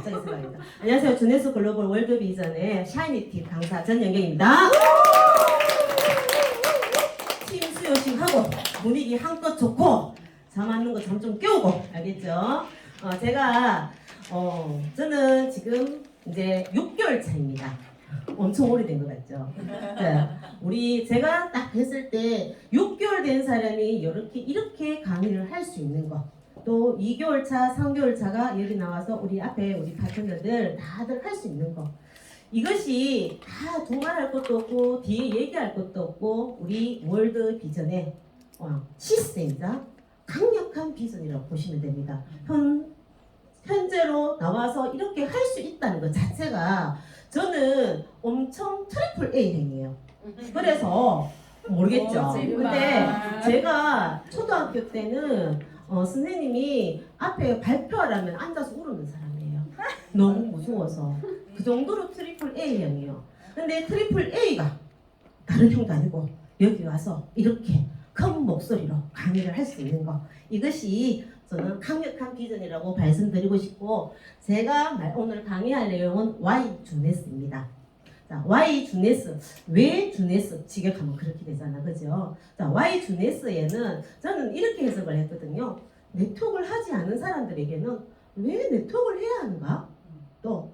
갑자기 생각합니다. 안녕하세요. 주네스 글로벌 월드 비전의 샤이니티 강사 전영경입니다. 팀 수요식 하고 분위기 한껏 좋고 잠 안 오는 거 잠 좀 깨우고 알겠죠? 저는 지금 이제 6개월 차입니다. 엄청 오래된 것 같죠? 네. 제가 딱 했을 때 6개월 된 사람이 이렇게 강의를 할 수 있는 거. 또 2개월 차, 3개월 차가 여기 나와서 우리 앞에 우리 파트너들 다들 할 수 있는 거. 이것이 다 두말할 것도 없고 뒤에 얘기할 것도 없고 우리 월드 비전의 시스템이자 강력한 비전이라고 보시면 됩니다. 현재로 나와서 이렇게 할 수 있다는 것 자체가 저는 엄청 트리플 A 행이에요. 그래서 모르겠죠. 근데 제가 초등학교 때는 선생님이 앞에 발표하라면 앉아서 울었는 사람이에요. 너무 무서워서. 그 정도로 트리플 A형이에요. 근데 트리플 A가 다른 형도 아니고 여기 와서 이렇게 큰 목소리로 강의를 할 수 있는 거. 이것이 저는 강력한 비전이라고 말씀드리고 싶고, 제가 오늘 강의할 내용은 Y 주네스입니다. 자, Y 주네스. 왜 주네스? 직역하면 그렇게 되잖아. 그죠? 자, Y 주네스에는 저는 이렇게 해석을 했거든요. 네트워크를 하지 않은 사람들에게는 왜 네트워크를 해야 하는가? 또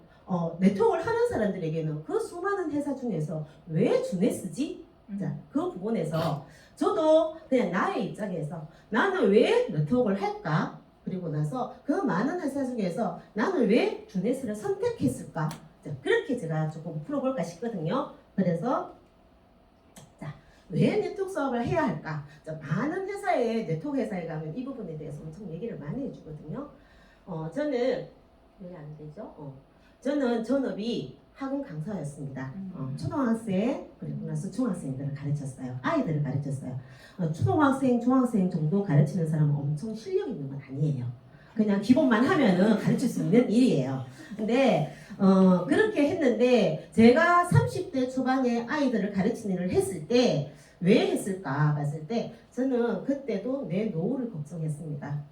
네트워크를 하는 사람들에게는 그 수많은 회사 중에서 왜 주네스지? 자, 그 부분에서 저도 그냥 나의 입장에서 나는 왜 네트워크를 할까? 그리고 나서 그 많은 회사 중에서 나는 왜 주네스를 선택했을까? 자, 그렇게 제가 조금 풀어볼까 싶거든요. 그래서 자, 왜 네트워크 사업을 해야 할까? 자, 많은 회사에 네트워크 회사에 가면 이 부분에 대해서 엄청 얘기를 많이 해주거든요. 저는 왜 안 되죠? 저는 전업이 학원 강사였습니다. 초등학생 그리고 나서 중학생들을 가르쳤어요. 아이들을 가르쳤어요. 초등학생, 중학생 정도 가르치는 사람은 엄청 실력 있는 건 아니에요. 그냥 기본만 하면은 가르칠 수 있는 일이에요. 근데 그렇게 했는데 제가 30대 초반에 아이들을 가르치는 일을 했을 때 왜 했을까 봤을 때 저는 그때도 내 노후를 걱정했습니다.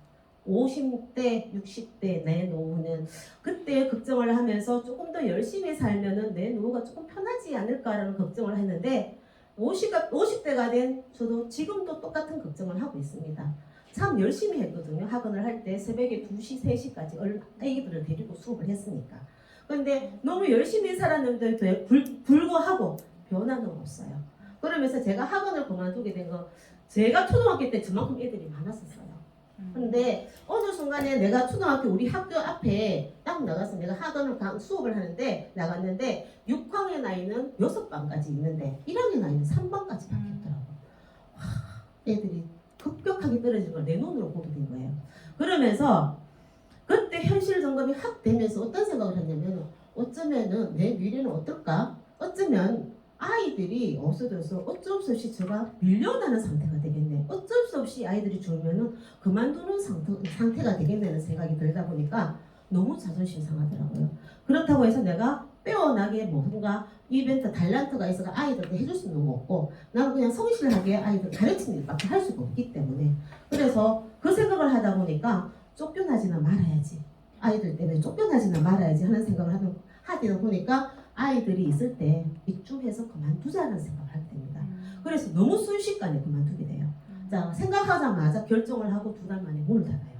50대, 60대 내 노후는 그때 걱정을 하면서 조금 더 열심히 살면은 내 노후가 조금 편하지 않을까라는 걱정을 했는데 50대가 된 저도 지금도 똑같은 걱정을 하고 있습니다. 참 열심히 했거든요. 학원을 할 때 새벽에 2시, 3시까지 아이들을 데리고 수업을 했으니까. 그런데 너무 열심히 살았는데 불구하고 변화는 없어요. 그러면서 제가 학원을 그만두게 된 거, 제가 초등학교 때 저만큼 애들이 많았었어요. 근데 어느 순간에 내가 초등학교 우리 학교 앞에 딱 나가서 내가 학원을 수업을 하는데 나갔는데 6학년 아이는 6반까지 있는데 1학년 아이는 3반까지 바뀌었더라고. 애들이 급격하게 떨어지는 걸 내 눈으로 보게 된 거예요. 그러면서 그때 현실 점검이 확 되면서 어떤 생각을 했냐면 어쩌면은 내 미래는 어떨까? 어쩌면 아이들이 없어져서 어쩔 수 없이 제가 밀려나는 상태가 되겠네. 어쩔 수 없이 아이들이 줄면은 그만두는 상태가 되겠다는 생각이 들다 보니까 너무 자존심 상하더라고요. 그렇다고 해서 내가 빼어나게 뭔가 이벤트 달란트가 있어서 아이들한테 해줄 수 있는 거 없고 나는 그냥 성실하게 아이들 가르치는 일밖에 할 수가 없기 때문에 그래서 그 생각을 하다 보니까 쫓겨나지는 말아야지. 아이들 때문에 쫓겨나지는 말아야지 하는 생각을 하다 보니까 아이들이 있을 때 이쯤해서 그만두자는 생각을 하게 됩니다. 그래서 너무 순식간에 그만두게 돼요. 자, 생각하자마자 결정을 하고 2달 만에 문을 닫아요.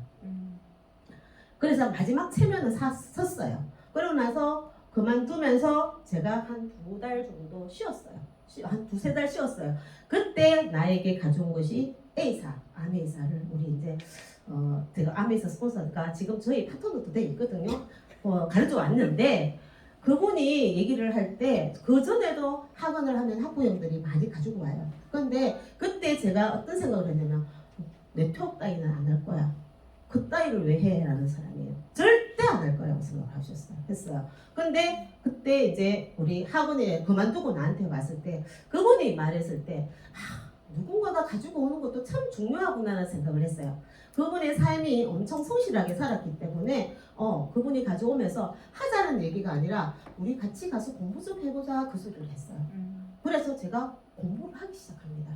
그래서 마지막 체면을 섰어요. 그러고 나서 그만두면서 제가 한 2달 정도 쉬었어요. 한 2-3달 쉬었어요. 그때 나에게 가져온 것이 A사, 아메이사를 우리 이제 제가 아메이사 스폰서가 지금 저희 파트너도 돼 있거든요. 가르쳐 왔는데 그분이 얘기를 할 때 그 전에도 학원을 하면 학부형들이 많이 가지고 와요. 그런데 그때 제가 어떤 생각을 했냐면 네트워크 따위는 안 할 거야. 그 따위를 왜 해? 라는 사람이에요. 절대 안 할 거라고 생각을 했어요. 근데 그때 이제 우리 학원에 그만두고 나한테 왔을 때 그분이 말했을 때 누군가가 가지고 오는 것도 참 중요하구나라는 생각을 했어요. 그분의 삶이 엄청 성실하게 살았기 때문에 그분이 가져오면서 하자는 얘기가 아니라 우리 같이 가서 공부 좀 해보자 그 소리를 했어요. 그래서 제가 공부를 하기 시작합니다.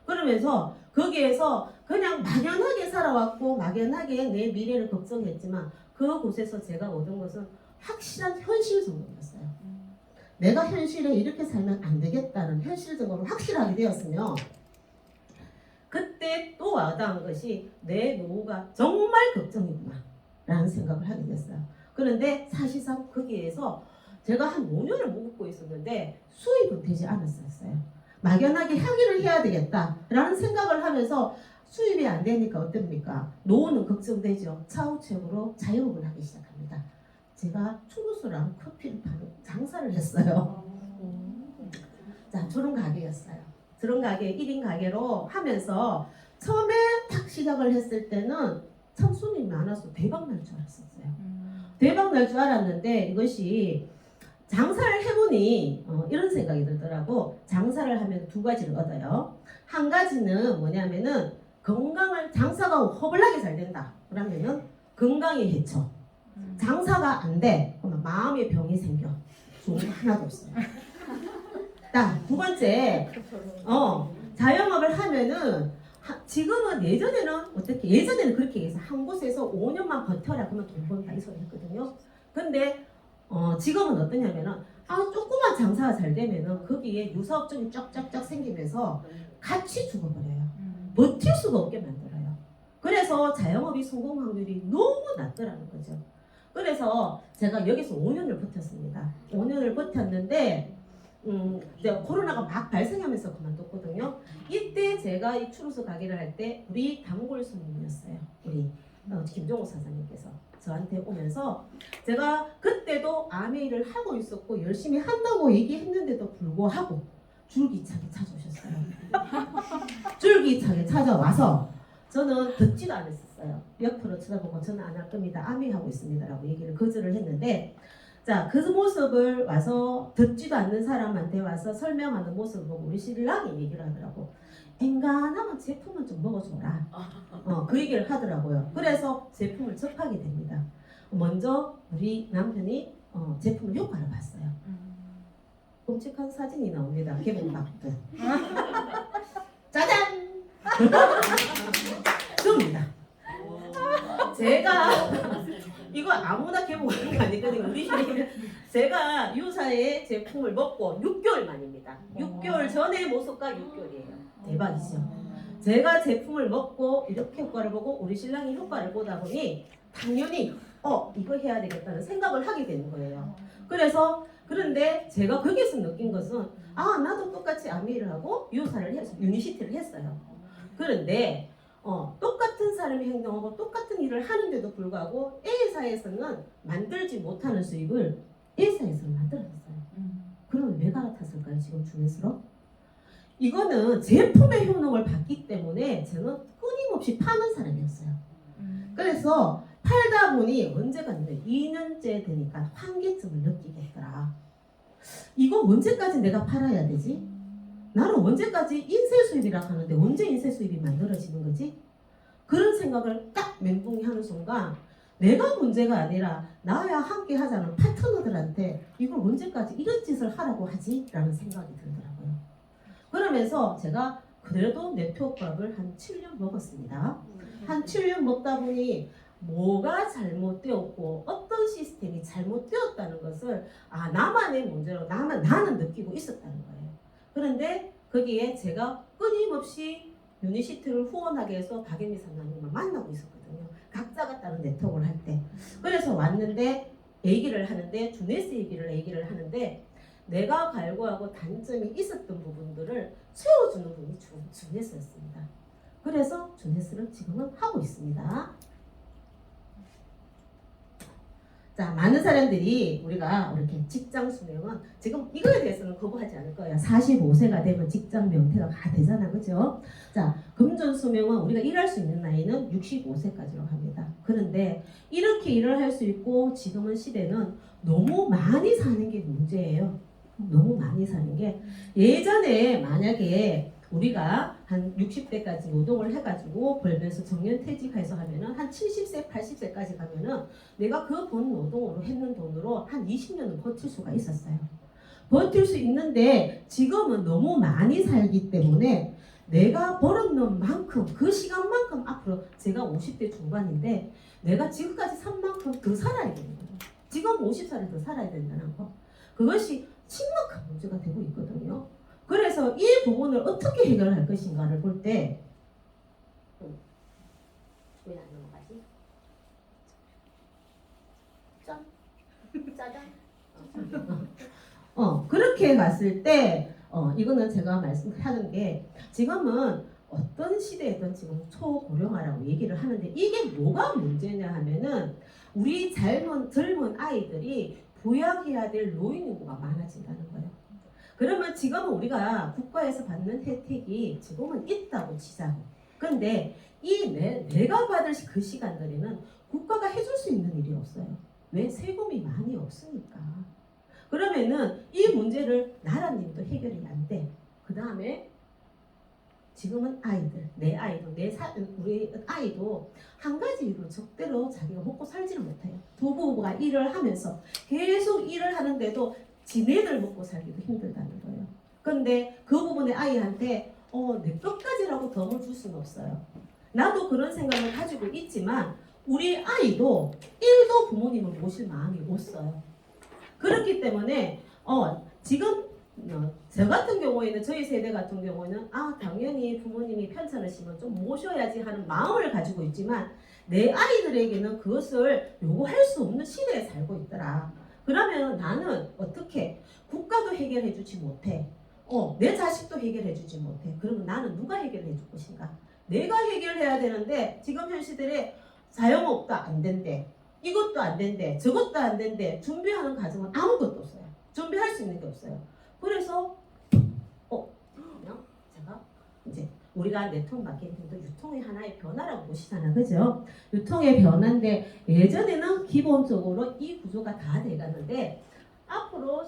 그러면서 거기에서 그냥 막연하게 살아왔고 막연하게 내 미래를 걱정했지만 그곳에서 제가 얻은 것은 확실한 현실 점검이었어요. 내가 현실에 이렇게 살면 안 되겠다는 현실 점검을 확실하게 되었으며 그때 또 와닿은 것이 내 노후가 정말 걱정이구나 라는 생각을 하게 됐어요. 그런데 사실상 거기에서 제가 한 5년을 묵고 있었는데 수입은 되지 않았었어요. 막연하게 향유를 해야 되겠다라는 생각을 하면서 수입이 안 되니까 어떻습니까? 노후는 걱정되죠. 차후책으로 자영업을 하기 시작합니다. 제가 추루스랑 커피를 파는 장사를 했어요. 자, 저런 가게였어요. 저런 가게 1인 가게로 하면서 처음에 딱 시작을 했을 때는 참 손님이 많아서 대박 날 줄 알았었어요. 대박 날 줄 알았는데 이것이 장사를 해보니 이런 생각이 들더라고. 장사를 하면 두 가지를 얻어요. 한 가지는 뭐냐면은 건강을 장사가 허블나게 잘 된다. 그러면은 건강에 해쳐. 장사가 안 돼. 그러면 마음의 병이 생겨. 좋은 거 하나도 없어요. 두 번째, 자영업을 하면은 지금은 예전에는 그렇게 해서 한 곳에서 5년만 버텨라 그러면 돈 번다 이 소리 했거든요. 근데 지금은 어떠냐면은 조그만 장사가 잘 되면은 거기에 유사업종이 쫙쫙쫙 생기면서 같이 죽어버려요. 버틸 수가 없게 만들어요. 그래서 자영업이 성공 확률이 너무 낮더라는 거죠. 그래서 제가 여기서 5년을 버텼습니다. 5년을 버텼는데 내가 코로나가 막 발생하면서 그만뒀거든요. 이때 제가 이 추루스 가게를 할 때 우리 단골 손님이었어요. 우리 김종호 사장님께서 저한테 오면서 제가 그때도 아메이를 하고 있었고 열심히 한다고 얘기했는데도 불구하고 줄기차게 찾아오셨어요. 줄기차게 찾아와서 저는 듣지도 않았었어요. 옆으로 쳐다보고 저는 안 할 겁니다. 아메이 하고 있습니다. 라고 얘기를 거절을 했는데 자, 그 모습을 와서 듣지도 않는 사람한테 와서 설명하는 모습을 보고 우리 신랑이 얘기를 하더라고. 엔간하면 제품을 좀 먹어줘라. 그 얘기를 하더라고요. 그래서 제품을 접하게 됩니다. 먼저 우리 남편이 제품을 효과를 봤어요. 끔찍한 사진이 나옵니다. 개봉박도. 짜잔! 줍니다. 제가 이거 아무나 개봉하는 거 아니거든요. 우리 집에 제가 유사의 제품을 먹고 6개월 만입니다. 6개월 전의 모습과 6개월이에요. 대박이죠. 제가 제품을 먹고 이렇게 효과를 보고 우리 신랑이 효과를 보다 보니 당연히 이거 해야 되겠다는 생각을 하게 되는 거예요. 그런데 제가 거기서 느낀 것은 나도 똑같이 아미를 하고 유니시티를 했어요. 그런데 똑같은 사람이 행동하고 똑같은 일을 하는데도 불구하고 A사에서는 만들지 못하는 수익을 A사에서는 만들어냈어요. 그러면 왜 갈아탔을까요? 지금 중에서 이거는 제품의 효능을 봤기 때문에 저는 끊임없이 파는 사람이었어요. 그래서 팔다 보니 언제가 2년째 되니까 한계점을 느끼겠더라. 이거 언제까지 내가 팔아야 되지? 나는 언제까지 인쇄 수입이라 하는데 언제 인쇄 수입이 만들어지는 거지? 그런 생각을 딱 멘붕이 하는 순간 내가 문제가 아니라 나와 함께 하자는 파트너들한테 이걸 언제까지 이런 짓을 하라고 하지? 라는 생각이 들더라고요. 그러면서 제가 그래도 네트워크업을 한 7년 먹었습니다. 한 7년 먹다 보니 뭐가 잘못되었고 어떤 시스템이 잘못되었다는 것을 나만의 문제로 나는 느끼고 있었다는 거예요. 그런데 거기에 제가 끊임없이 유니시티를 후원하게 해서 박예미 사장님을 만나고 있었거든요. 각자가 다른 네트워크를 할 때. 그래서 왔는데 얘기를 하는데 주네스 얘기를 하는데 내가 갈구하고 단점이 있었던 부분들을 채워주는 분이 주네스였습니다. 그래서 주네스를 지금은 하고 있습니다. 자, 많은 사람들이 우리가 이렇게 직장 수명은 지금 이거에 대해서는 거부하지 않을 거예요. 45세가 되면 직장 명퇴가 다 되잖아, 그죠? 자, 금전 수명은 우리가 일할 수 있는 나이는 65세까지로 합니다. 그런데 이렇게 일을 할 수 있고 지금은 시대는 너무 많이 사는 게 문제예요. 너무 많이 사는 게 예전에 만약에 우리가 한 60대까지 노동을 해가지고 벌면서 정년퇴직해서 하면은 한 70세, 80세까지 가면은 내가 그 번 노동으로 했는 돈으로 한 20년은 버틸 수가 있었어요. 버틸 수 있는데 지금은 너무 많이 살기 때문에 내가 벌었는 만큼 그 시간만큼 앞으로 제가 50대 중반인데 내가 지금까지 산 만큼 더 살아야 되는 거예요. 지금 지금 50살을 더 살아야 된다는 거. 그것이 심각한 문제가 되고 있거든요. 그래서 이 부분을 어떻게 해결할 것인가를 볼 때, 왜 안 넘어가지? 짜잔. 그렇게 갔을 때, 이거는 제가 말씀하는 게, 지금은 어떤 시대에든 지금 초고령화라고 얘기를 하는데, 이게 뭐가 문제냐 하면은, 우리 젊은 아이들이 부양해야 될 노인 인구가 많아진다는 거예요. 그러면 지금은 우리가 국가에서 받는 혜택이 지금은 있다고 치자고. 그런데 내가 받을 그 시간들에는 국가가 해줄 수 있는 일이 없어요. 왜? 세금이 많이 없으니까. 그러면은 이 문제를 나라님도 해결이 안 돼. 그 다음에 지금은 아이들, 우리 아이도 한 가지 일로 적대로 자기가 먹고 살지를 못해요. 두 부부가 일을 하면서 계속 일을 하는데도 지네들 먹고 살기도 힘들다는 거예요. 그런데 그 부분에 아이한테 내 것까지라고 덤을 줄 수는 없어요. 나도 그런 생각을 가지고 있지만 우리 아이도 1도 부모님을 모실 마음이 없어요. 그렇기 때문에 지금 저 같은 경우에는 저희 세대 같은 경우에는 당연히 부모님이 편찮으시면 좀 모셔야지 하는 마음을 가지고 있지만 내 아이들에게는 그것을 요구할 수 없는 시대에 살고 있더라. 그러면 나는 어떻게 국가도 해결해 주지 못해. 내 자식도 해결해 주지 못해. 그러면 나는 누가 해결해 줄 것인가? 내가 해결해야 되는데 지금 현 시대에 자영업도 안 된대. 이것도 안 된대. 저것도 안 된대. 준비하는 과정은 아무것도 없어요. 준비할 수 있는 게 없어요. 그래서 그냥 제가 이제 우리가 네트워크 마케팅도 유통의 하나의 변화라고 보시잖아요. 그죠? 유통의 변화인데 예전에는 기본적으로 이 구조가 다 돼갔는데 앞으로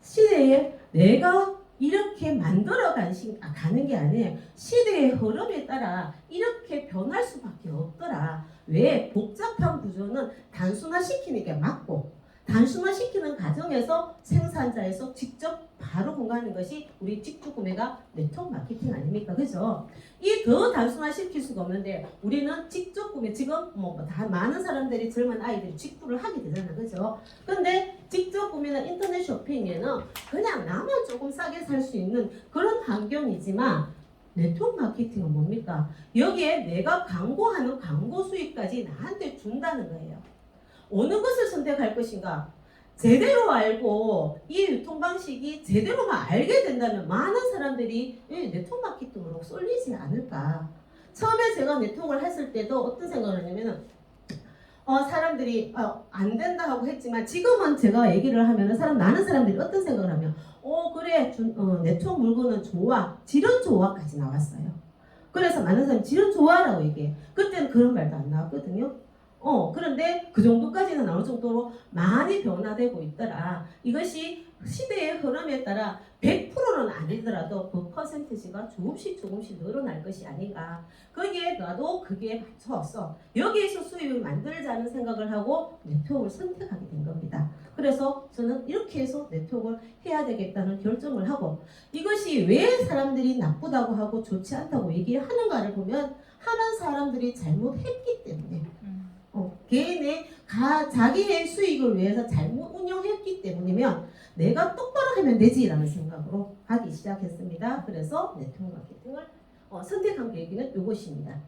시대에 내가 이렇게 가는 게 아니에요. 시대의 흐름에 따라 이렇게 변할 수밖에 없더라. 왜? 복잡한 구조는 단순화시키는 게 맞고 단순화시키는 과정에서 생산자에서 직접 바로 공부하는 것이 우리 직주 구매가 네트워크 마케팅 아닙니까? 그죠? 이 더 단순화시킬 수가 없는데 우리는 직접 구매, 지금 다 많은 사람들이 젊은 아이들이 직구를 하게 되잖아요. 그죠? 근데 직접 구매나 인터넷 쇼핑에는 그냥 나만 조금 싸게 살 수 있는 그런 환경이지만 네트워크 마케팅은 뭡니까? 여기에 내가 광고하는 광고 수익까지 나한테 준다는 거예요. 어느 것을 선택할 것인가? 제대로 알고 이 유통 방식이 제대로만 알게 된다면 많은 사람들이 네트워크 마케팅으로 쏠리지 않을까. 처음에 제가 네트워크를 했을 때도 어떤 생각을 했냐면은 사람들이 안 된다 하고 했지만 지금은 제가 얘기를 하면은 많은 사람들이 어떤 생각을 하면 그래 네트워크 물건은 좋아, 질은 좋아까지 나왔어요. 그래서 많은 사람이 질은 좋아라고 얘기해. 그때는 그런 말도 안 나왔거든요. 그런데 그 정도까지는 나올 정도로 많이 변화되고 있더라. 이것이 시대의 흐름에 따라 100%는 아니더라도 그 퍼센티지가 조금씩 늘어날 것이 아닌가. 거기에 나도 그게 맞춰서 여기에서 수입을 만들자는 생각을 하고 네트워크를 선택하게 된 겁니다. 그래서 저는 이렇게 해서 네트워크를 해야 되겠다는 결정을 하고 이것이 왜 사람들이 나쁘다고 하고 좋지 않다고 얘기하는가를 보면 하는 사람들이 잘못했기 때문에 개인의 자기의 수익을 위해서 잘못 운영했기 때문이면 내가 똑바로 하면 되지라는 생각으로 하기 시작했습니다. 그래서 네트워크 마케팅을 선택한 계기는 이것입니다.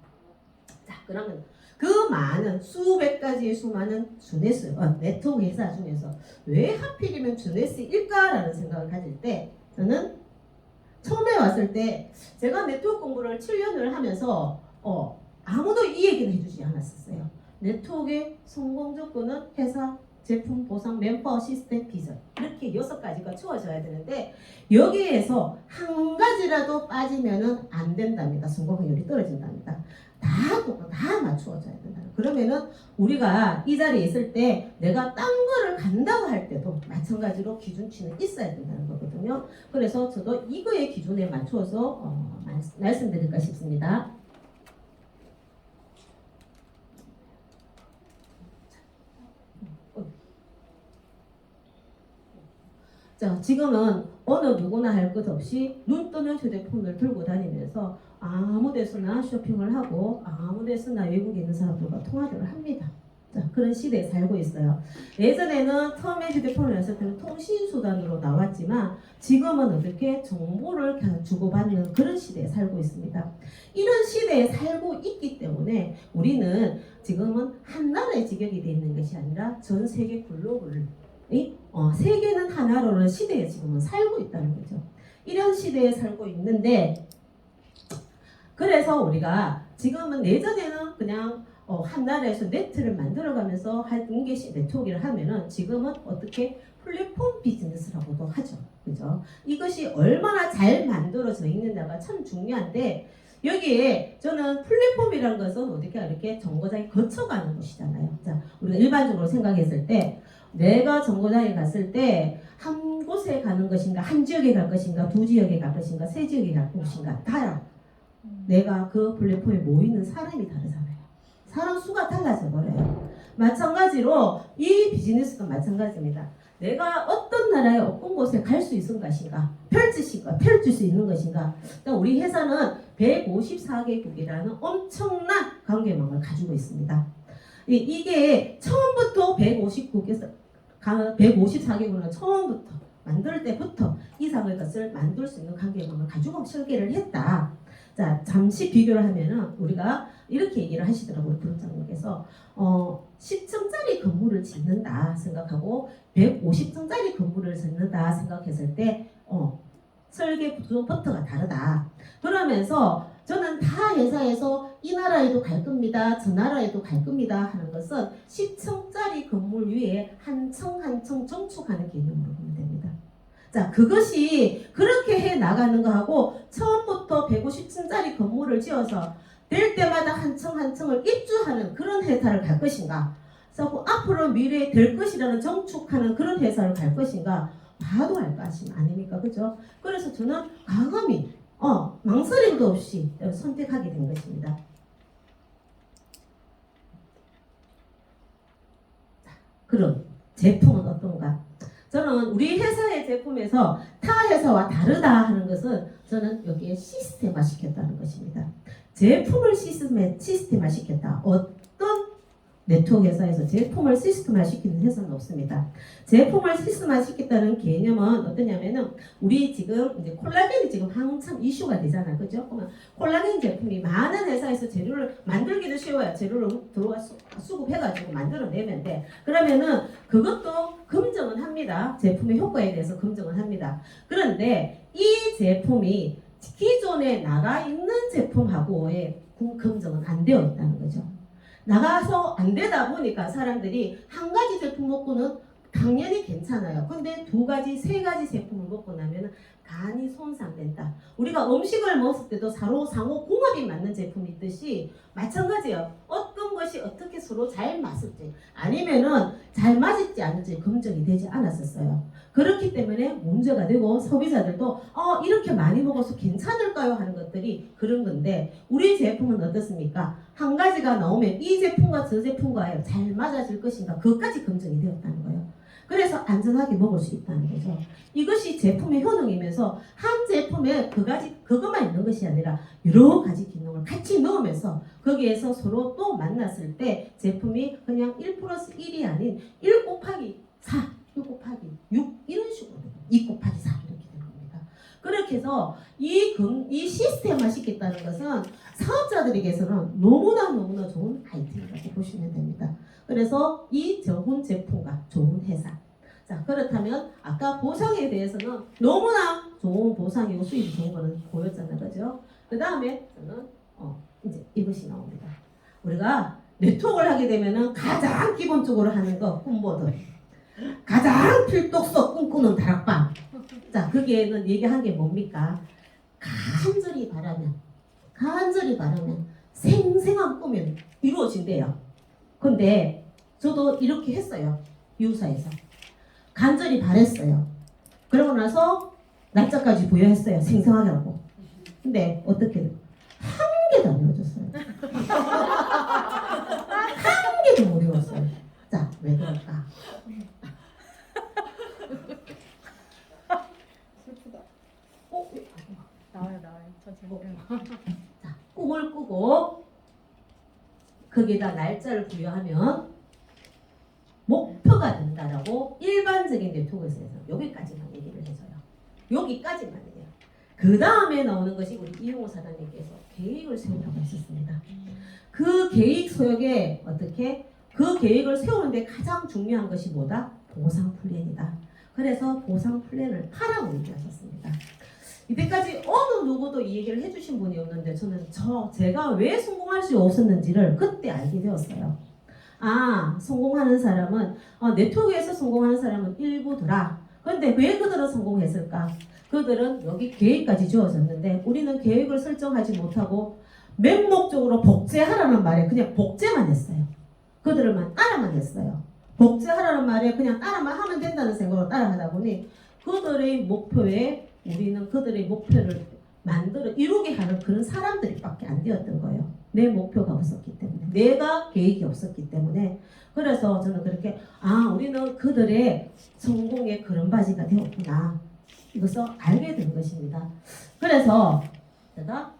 자, 그러면 그 많은 수백 가지의 수많은 주네스 네트워크 회사 중에서 왜 하필이면 주네스일까라는 생각을 가질 때 저는 처음에 왔을 때 제가 네트워크 공부를 7년을 하면서 아무도 이 얘기를 해주지 않았었어요. 네트워크의 성공 조건은 회사, 제품, 보상, 맨파워, 시스템, 비전 이렇게 6가지가 채워져야 되는데 여기에서 한 가지라도 빠지면은 안 된답니다. 성공 확률이 떨어진답니다. 다 맞추어져야 된다. 그러면은 우리가 이 자리에 있을 때 내가 딴 거를 간다고 할 때도 마찬가지로 기준치는 있어야 된다는 거거든요. 그래서 저도 이거의 기준에 맞추어서 말씀드릴까 싶습니다. 자, 지금은 어느 누구나 할 것 없이 눈 뜨면 휴대폰을 들고 다니면서 아무 데서나 쇼핑을 하고 아무 데서나 외국에 있는 사람들과 통화를 합니다. 자, 그런 시대에 살고 있어요. 예전에는 처음에 휴대폰을 했을 때는 통신수단으로 나왔지만 지금은 어떻게 정보를 그냥 주고받는 그런 시대에 살고 있습니다. 이런 시대에 살고 있기 때문에 우리는 지금은 한 나라의 직역이 되어 있는 것이 아니라 전 세계 글로벌 세계는 하나로는 시대에 지금은 살고 있다는 거죠. 이런 시대에 살고 있는데 그래서 우리가 지금은 예전에는 그냥 한 나라에서 네트를 만들어가면서 하는 게 네트워크를 하면은 지금은 어떻게 플랫폼 비즈니스라고도 하죠. 그죠? 이것이 얼마나 잘 만들어져 있느냐가 참 중요한데 여기에 저는 플랫폼이라는 것은 어떻게 이렇게 정거장이 거쳐가는 곳이잖아요. 자, 우리가 일반적으로 생각했을 때 내가 정거장에 갔을 때 한 곳에 가는 것인가, 한 지역에 갈 것인가, 두 지역에 갈 것인가, 세 지역에 갈 것인가 다야. 내가 그 플랫폼에 모이는 사람이 다르잖아요. 사람 수가 달라져 버려요. 마찬가지로 이 비즈니스도 마찬가지입니다. 내가 어떤 나라의 어떤 곳에 갈 수 있을 것인가, 펼칠 수 있는 것인가. 우리 회사는 154개국이라는 엄청난 관계망을 가지고 있습니다. 이게 처음부터 154개국은 처음부터 만들 때부터 이상의 것을 만들 수 있는 관계망을 가지고 설계를 했다. 자, 잠시 비교를 하면은 우리가 이렇게 얘기를 하시더라고요. 부장님께서 10층짜리 건물을 짓는다 생각하고 150층짜리 건물을 짓는다 생각했을 때 설계부터가 다르다. 그러면서 저는 타 회사에서 이 나라에도 갈 겁니다. 저 나라에도 갈 겁니다 하는 것은 10층짜리 건물 위에 한 층 한 층 정축하는 개념으로 보면 됩니다. 자, 그것이 그렇게 해 나가는 거하고 처음부터 150층짜리 건물을 지어서 될 때마다 한 층 한 층을 입주하는 그런 회사를 갈 것인가, 그래서 앞으로 미래에 될 것이라는 정축하는 그런 회사를 갈 것인가 봐도 알 거 아닙니까? 그죠? 그래서 저는 과감히 망설임도 없이 선택하게 된 것입니다. 그럼 제품은 어떤가? 저는 우리 회사의 제품에서 타 회사와 다르다 하는 것은 저는 여기에 시스템화 시켰다는 것입니다. 제품을 시스템화 시켰다. 어떤 네트워크 회사에서 제품을 시스템화 시키는 회사는 없습니다. 제품을 시스템화 시켰다는 개념은 어떠냐면은 우리 지금 이제 콜라겐이 지금 한참 이슈가 되잖아요. 그죠? 그러면 콜라겐 제품이 많은 회사에서 재료를 만들기도 쉬워요. 재료를 들어가 수급해가지고 만들어내면 돼. 그러면은 그것도 검증은 합니다. 제품의 효과에 대해서 검증은 합니다. 그런데 이 제품이 기존에 나가 있는 제품하고의 검증은 안 되어 있다는 거죠. 나가서 안 되다 보니까 사람들이 한 가지 제품 먹고는 당연히 괜찮아요. 근데 두 가지, 세 가지 제품을 먹고 나면 간이 손상된다. 우리가 음식을 먹을 때도 상호 궁합이 맞는 제품이 있듯이 마찬가지예요. 어떤 것이 어떻게 서로 잘 맞을지 아니면은 잘 맞을지 않을지 검증이 되지 않았었어요. 그렇기 때문에 문제가 되고 소비자들도 이렇게 많이 먹어서 괜찮을까요? 하는 것들이 그런 건데 우리 제품은 어떻습니까? 한 가지가 나오면 이 제품과 저 제품과 잘 맞아질 것인가 그것까지 검증이 되었다는 거예요. 그래서 안전하게 먹을 수 있다는 거죠. 이것이 제품의 효능이면서 한 제품에 그것만 있는 것이 아니라 여러 가지 기능을 같이 넣으면서 거기에서 서로 또 만났을 때 제품이 그냥 1+1이 아닌 1 곱하기 4, 1 곱하기 6 이런 식으로 2 곱하기 4 이렇게 되는 겁니다. 그렇게 해서 이 시스템화 시켰다는 것은 사업자들에게서는 너무나 좋은 아이템이라고 보시면 됩니다. 그래서 이 좋은 제품과 좋은 회사. 자, 그렇다면 아까 보상에 대해서는 너무나 좋은 보상이고 수입이 좋은 거는 보였잖아요. 그죠? 그 다음에 저는 이제 이것이 나옵니다. 우리가 네트워크를 하게 되면은 가장 기본적으로 하는 거 홍보들. 가장 필독서 꿈꾸는 다락방. 자, 거기에는 얘기한 게 뭡니까? 간절히 바라면 생생한 꿈이 이루어진대요. 근데 저도 이렇게 했어요. 유사해서 간절히 바랬어요. 그러고 나서 날짜까지 부여했어요. 생생하게 하고. 근데 어떻게 한 개도 안 이루어졌어요. 한 개도 못 이루었어요. 자, 왜 그럴까? 슬프다. 나와요. 천천히. 자, 꿈을 꾸고 거기에다 날짜를 부여하면 목표가 된다라고 일반적인 네트워크에서 여기까지만 얘기를 해줘요. 여기까지만 해요. 그 다음에 나오는 것이 우리 이용호 사장님께서 계획을 세우라고 하셨습니다. 그 계획 소역에 어떻게 그 계획을 세우는데 가장 중요한 것이 뭐다? 보상 플랜이다. 그래서 보상 플랜을 하라고 얘기하셨습니다. 이때까지 어느 누구도 이 얘기를 해주신 분이 없는데 저는 제가 왜 성공할 수 없었는지를 그때 알게 되었어요. 아, 성공하는 사람은 네트워크에서 성공하는 사람은 일부더라. 그런데 왜 그들은 성공했을까? 그들은 여기 계획까지 주어졌는데 우리는 계획을 설정하지 못하고 맹목적으로 복제하라는 말에 그냥 복제만 했어요. 그들만 따라만 했어요. 복제하라는 말에 그냥 따라만 하면 된다는 생각으로 따라하다 보니 그들의 목표에 우리는 그들의 목표를 만들어 이루게 하는 그런 사람들밖에 안 되었던 거예요. 내 목표가 없었기 때문에, 내가 계획이 없었기 때문에. 그래서 저는 그렇게 우리는 그들의 성공의 그런바지가 되었구나, 이것을 알게 된 것입니다. 그래서 제가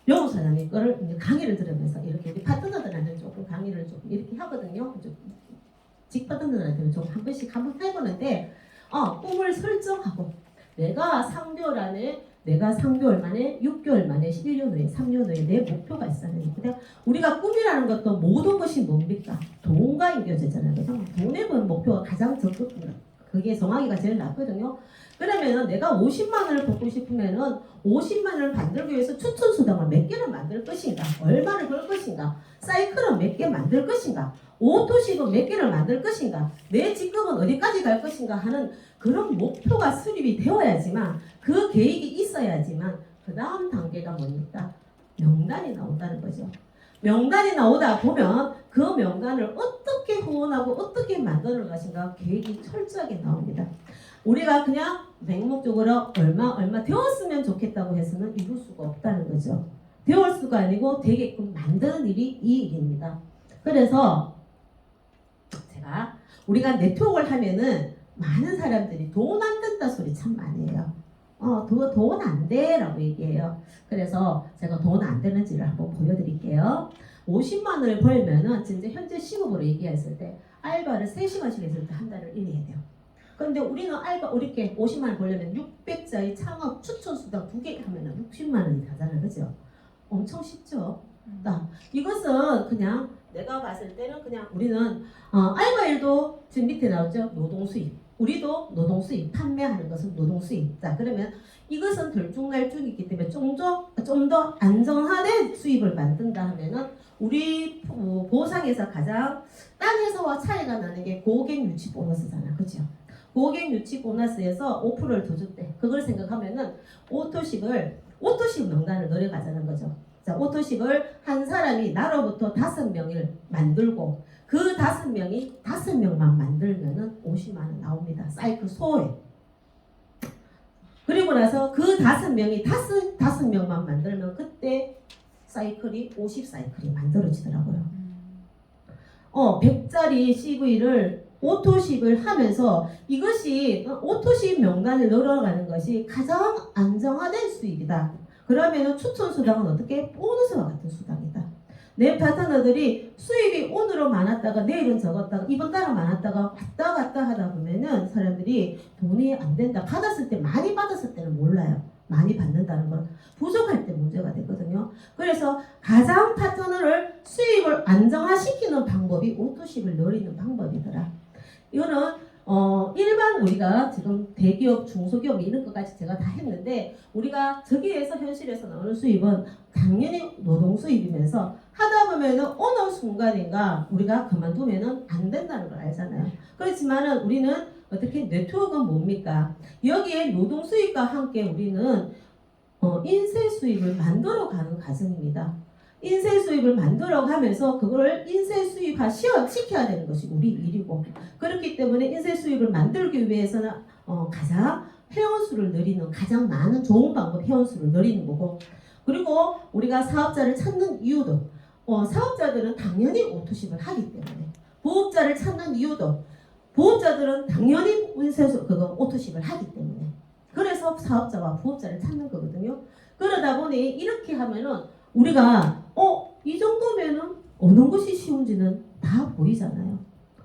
영호 사장님 거를 이제 강의를 들으면서 이렇게 우리 파트너들한테 조금 강의를 좀 이렇게 하거든요. 직 파트너들한테 좀 한 번씩 한번 해보는데 꿈을 설정하고 내가 3개월 만에 6개월 만에 1년 후에 3년 후에 내 목표가 있어요. 근데 우리가 꿈이라는 것도 모든 것이 뭡니까? 돈과 연결되잖아요. 그래서 돈에 번 목표가 가장 적극적으로 그게 정하기가 제일 낫거든요. 그러면은 내가 50만 원을 벌고 싶으면은 50만 원을 만들기 위해서 추천 수당을 몇 개를 만들 것인가, 얼마를 벌 것인가, 사이클은 몇 개 만들 것인가, 오토식은 몇 개를 만들 것인가, 내 직급은 어디까지 갈 것인가 하는 그런 목표가 수립이 되어야지만, 그 계획이 있어야지만 그 다음 단계가 뭡니까? 명단이 나온다는 거죠. 명단이 나오다 보면 그 명단을 어떻게 후원하고 어떻게 만드는 것인가 계획이 철저하게 나옵니다. 우리가 그냥 맹목적으로 얼마 되었으면 좋겠다고 해서는 이룰 수가 없다는 거죠. 되올 수가 아니고 되게끔 만드는 일이 이 일입니다. 그래서 제가 우리가 네트워크를 하면은 많은 사람들이 돈 안 든다 소리 참 많이 해요. 돈 안 돼 라고 얘기해요. 그래서 제가 돈 안 되는지를 한번 보여드릴게요. 50만 원을 벌면은 진짜 현재 시급으로 얘기했을 때 알바를 3시간씩 했을 때 한 달을 일해야 돼요. 그런데 우리는 알바 이렇게 50만 원 벌려면 600자의 창업 추천 수당 2개 하면은 60만 원이 가잖아요. 그죠? 엄청 쉽죠? 이것은 그냥 내가 봤을 때는 그냥 우리는 알바 일도 지금 밑에 나왔죠? 노동 수입. 우리도 노동 수입, 판매하는 것은 노동 수입. 자, 그러면 이것은 들쭉날쭉이기 때문에 좀 더 안정화된 수입을 만든다 하면은 우리 보상에서 가장 딴 회사와 차이가 나는 게 고객 유치 보너스잖아. 그죠? 고객 유치 보너스에서 5%를 더 줬대. 그걸 생각하면은 오토식 명단을 노려가자는 거죠. 자, 오토식을 한 사람이 나로부터 5명을 만들고 그 5명이 5명만 만들면은 50만 원 나옵니다. 사이클 소액. 그리고 나서 그 5명이 5명만 만들면 그때 사이클이 50사이클이 만들어지더라고요. 100짜리 CV를 오토식을 하면서 이것이 오토식 명단을 늘어가는 것이 가장 안정화된 수입이다. 그러면 추천 수당은 어떻게? 보너스와 같은 수당이다. 내 파트너들이 수입이 오늘은 많았다가 내일은 적었다가 이번 달은 많았다가 왔다 갔다 하다 보면은 사람들이 돈이 안 된다. 받았을 때 많이 받았을 때는 몰라요. 많이 받는다는 건 부족할 때 문제가 되거든요. 그래서 가장 파트너를 수입을 안정화시키는 방법이 오토식을 늘리는 방법이더라. 이거는 일반 우리가 지금 대기업, 중소기업 이런 것까지 제가 다 했는데 우리가 저기에서 현실에서 나오는 수입은 당연히 노동 수입이면서 하다 보면은 어느 순간인가 우리가 그만두면은 안 된다는 걸 알잖아요. 그렇지만은 우리는 어떻게 네트워크는 뭡니까? 여기에 노동 수입과 함께 우리는 인쇄 수입을 만들어가는 과정입니다. 인쇄 수입을 만들어가면서 그걸 인쇄 수입화 시켜야 되는 것이 우리 일이고 그렇기 때문에 인쇄 수입을 만들기 위해서는 가장 회원수를 늘리는 가장 많은 좋은 방법 회원수를 늘리는 거고 그리고 우리가 사업자를 찾는 이유도 사업자들은 당연히 오토식을 하기 때문에 부업자를 찾는 이유도 부업자들은 당연히 오토식을 하기 때문에 그래서 사업자와 부업자를 찾는 거거든요. 그러다 보니 이렇게 하면은 우리가 이 정도면은 어느 것이 쉬운지는 다 보이잖아요.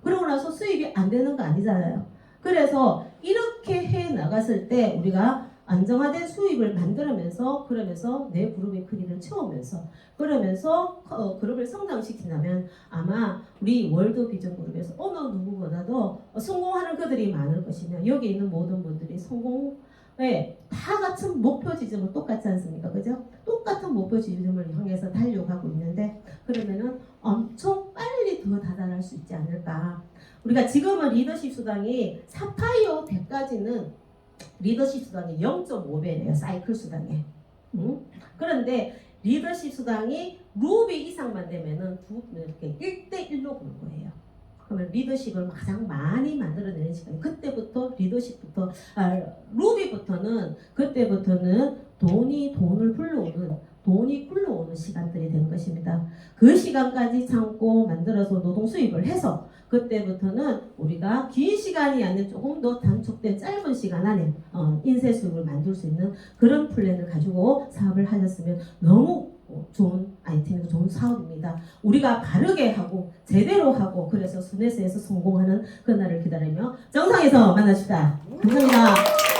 그러고 나서 수입이 안 되는 거 아니잖아요. 그래서 이렇게 해 나갔을 때 우리가 안정화된 수입을 만들면서 그러면서 내 그룹의 크기를 채우면서 그러면서 그룹을 성장시킨다면 아마 우리 월드 비전 그룹에서 어느 누구보다도 성공하는 그들이 많을 것이며 여기 있는 모든 분들이 성공에 다 같은 목표 지점은 똑같지 않습니까? 그죠? 똑같은 목표 지점을 향해서 달려가고 있는데 그러면은 엄청 빨리 더 다다를 수 있지 않을까. 우리가 지금은 리더십 수당이 사파이어 100까지는 리더십 수당이 0.5배래요. 사이클 수당에. 그런데 리더십 수당이 루비 이상만 되면은 이렇게 1대1로 보는 거예요. 그러면 리더십을 가장 많이 만들어내는 시간이 그때부터 리더십부터 루비부터는 그때부터는 돈을 굴러오는 시간들이 되는 것입니다. 그 시간까지 참고 만들어서 노동 수입을 해서 그때부터는 우리가 긴 시간이 아닌 조금 더 단축된 짧은 시간 안에 인쇄 수입을 만들 수 있는 그런 플랜을 가지고 사업을 하셨으면 너무 좋은 아이템이고 좋은 사업입니다. 우리가 바르게 하고 제대로 하고 그래서 스네스에서 성공하는 그날을 기다리며 정상에서 만나십시다. 감사합니다.